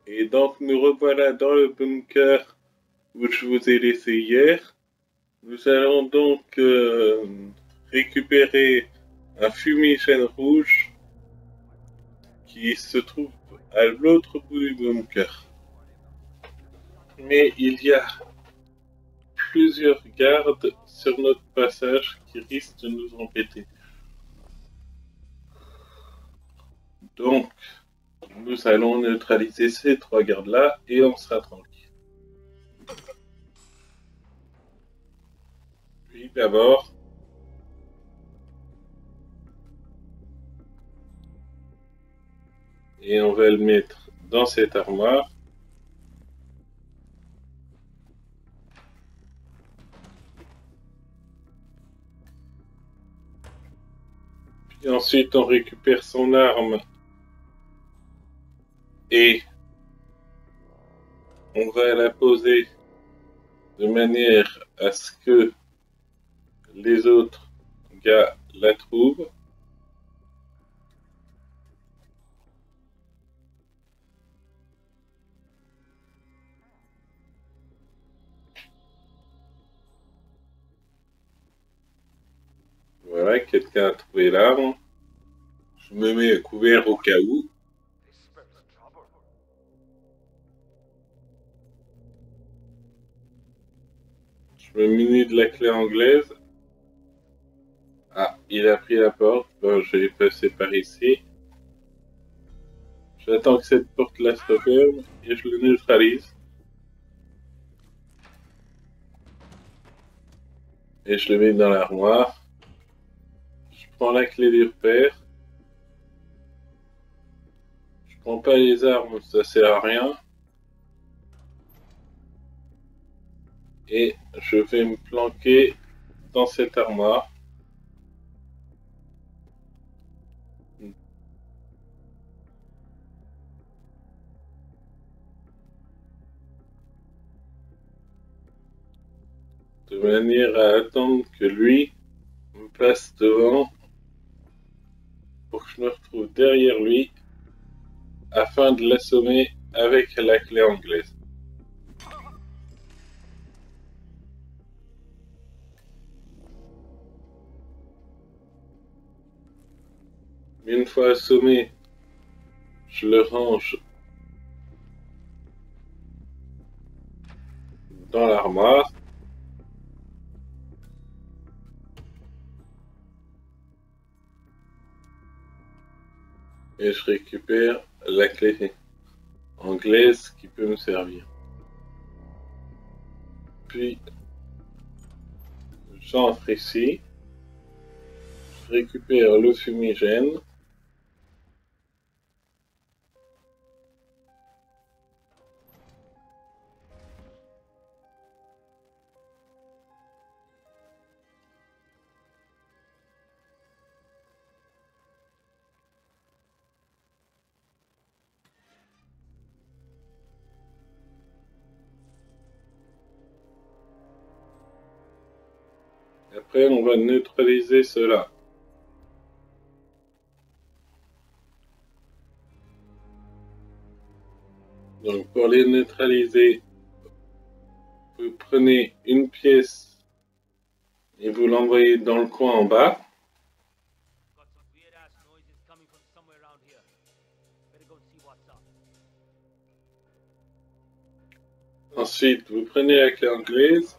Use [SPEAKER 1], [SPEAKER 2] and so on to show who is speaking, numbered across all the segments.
[SPEAKER 1] Et donc nous revoilà dans le bunker où je vous ai laissé hier. Nous allons donc récupérer un fumigène rouge qui se trouve à l'autre bout du bunker. Mais il y a plusieurs gardes sur notre passage qui risquent de nous embêter. Donc, nous allons neutraliser ces trois gardes-là et on sera tranquille. Puis d'abord, et on va le mettre dans cette armoire. Puis ensuite, on récupère son arme et on va la poser de manière à ce que les autres gars la trouvent. Voilà, quelqu'un a trouvé l'arme. Je me mets à couvert au cas où. Je me munis de la clé anglaise. Ah, il a pris la porte. Bon, je vais passer par ici. J'attends que cette porte-là se referme et je le neutralise. Et je le mets dans l'armoire. Je prends la clé du repère. Je prends pas les armes, ça sert à rien. Et je vais me planquer dans cette armoire. De manière à attendre que lui me passe devant pour que je me retrouve derrière lui afin de l'assommer avec la clé anglaise. Une fois assommé, je le range dans l'armoire. Et je récupère la clé anglaise qui peut me servir. Puis j'entre ici, je récupère le fumigène. Après, on va neutraliser cela. Donc, pour les neutraliser, vous prenez une pièce et vous l'envoyez dans le coin en bas. Ensuite, vous prenez la clé anglaise.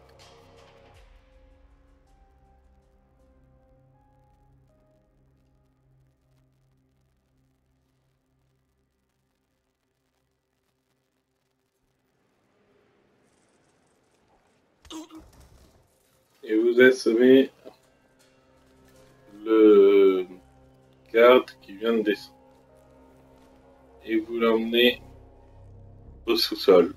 [SPEAKER 1] Et vous assommez le garde qui vient de descendre. Et vous l'emmenez au sous-sol.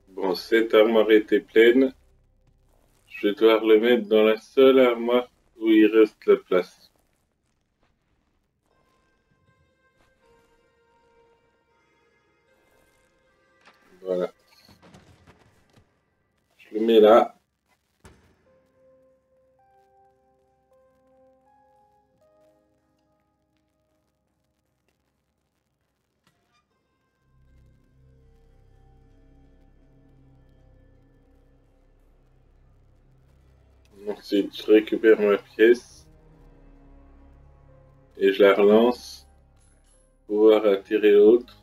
[SPEAKER 1] Bon, cette armoire était pleine. Je vais devoir le mettre dans la seule armoire où il reste la place. Voilà. Je le mets là. Ensuite, je récupère ma pièce et je la relance pour pouvoir attirer l'autre.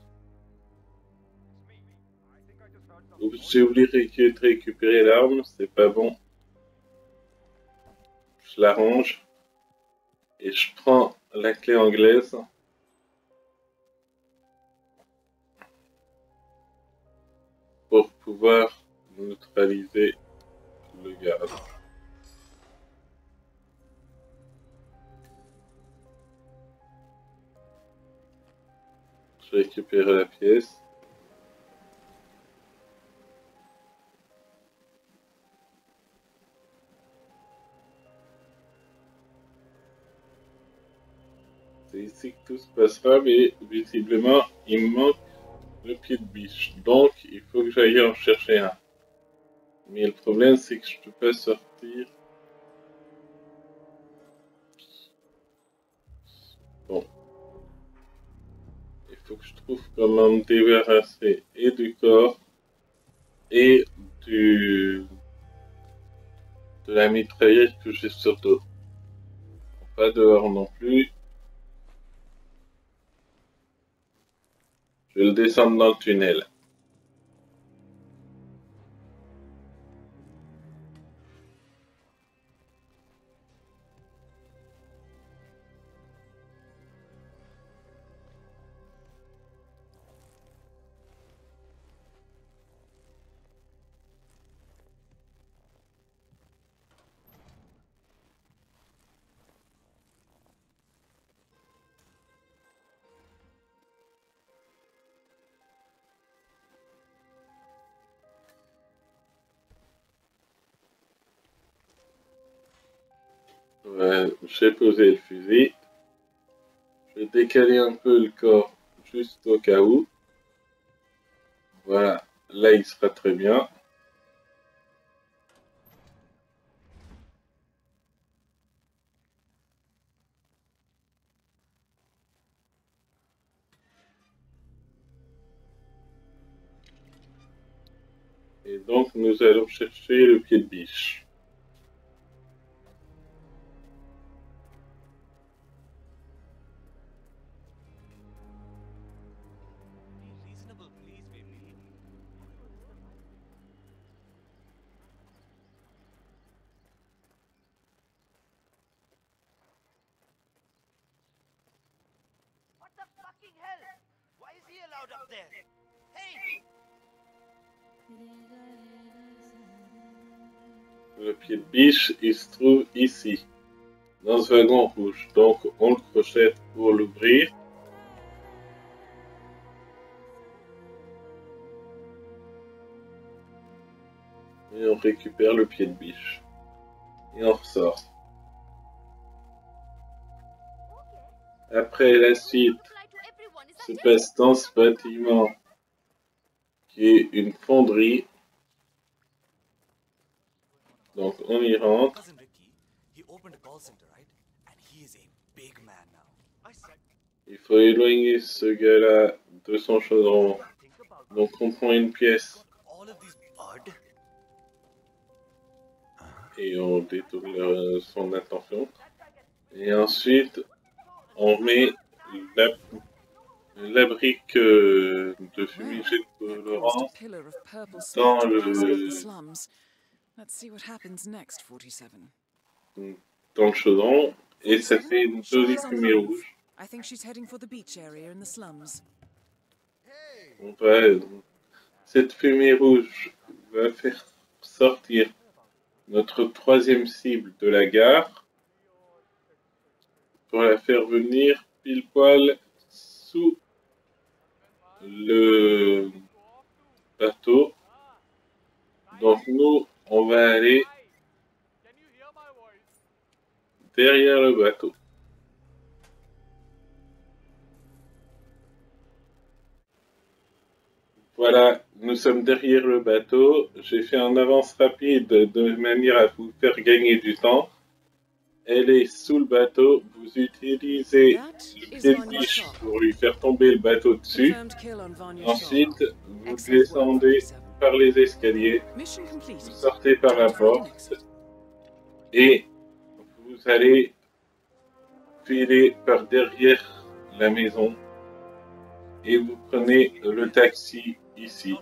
[SPEAKER 1] J'ai oublié de récupérer l'arme, c'est pas bon. Je la range et je prends la clé anglaise pour pouvoir neutraliser le garde. Je récupère la pièce. C'est ici que tout se passera, mais visiblement, il me manque le pied de biche. Donc, il faut que j'aille en chercher un. Mais le problème, c'est que je peux pas sortir. Bon. Il faut que je trouve comment me débarrasser et du corps et de la mitraillette que j'ai sur dos. Pas dehors non plus. Je vais le descendre dans le tunnel. J'ai posé le fusil. Je vais décaler un peu le corps juste au cas où. Voilà, là il sera très bien. Et donc nous allons chercher le pied de biche. Le pied de biche, il se trouve ici, dans ce wagon rouge. Donc on le crochette pour l'ouvrir. Et on récupère le pied de biche. Et on ressort. Après la suite se passe dans ce bâtiment qui est une fonderie. Donc on y rentre. Il faut éloigner ce gars-là de son chaudron. Donc on prend une pièce et on détourne son attention. Et ensuite on met la brique de fumigène colorant dans dans le chaudron et ça fait une jolie fumée rouge. Cette fumée rouge va faire sortir notre troisième cible de la gare pour la faire venir pile poil sous le bateau. Donc nous, on va aller derrière le bateau. Voilà, nous sommes derrière le bateau. J'ai fait en avance rapide de manière à vous faire gagner du temps. Elle est sous le bateau. Vous utilisez le pied de biche pour lui faire tomber le bateau dessus. Ensuite, vous descendez par les escaliers. Vous sortez par la porte. Et vous allez filer par derrière la maison. Et vous prenez le taxi ici.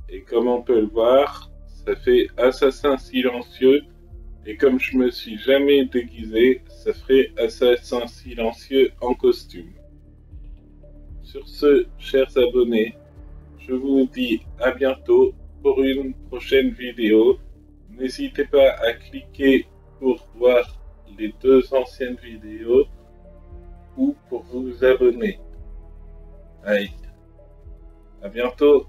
[SPEAKER 1] Et comme on peut le voir, ça fait assassin silencieux. Et comme je me suis jamais déguisé, ça ferait assassin silencieux en costume. Sur ce, chers abonnés, je vous dis à bientôt pour une prochaine vidéo. N'hésitez pas à cliquer pour voir les 2 anciennes vidéos ou pour vous abonner. Allez, à bientôt.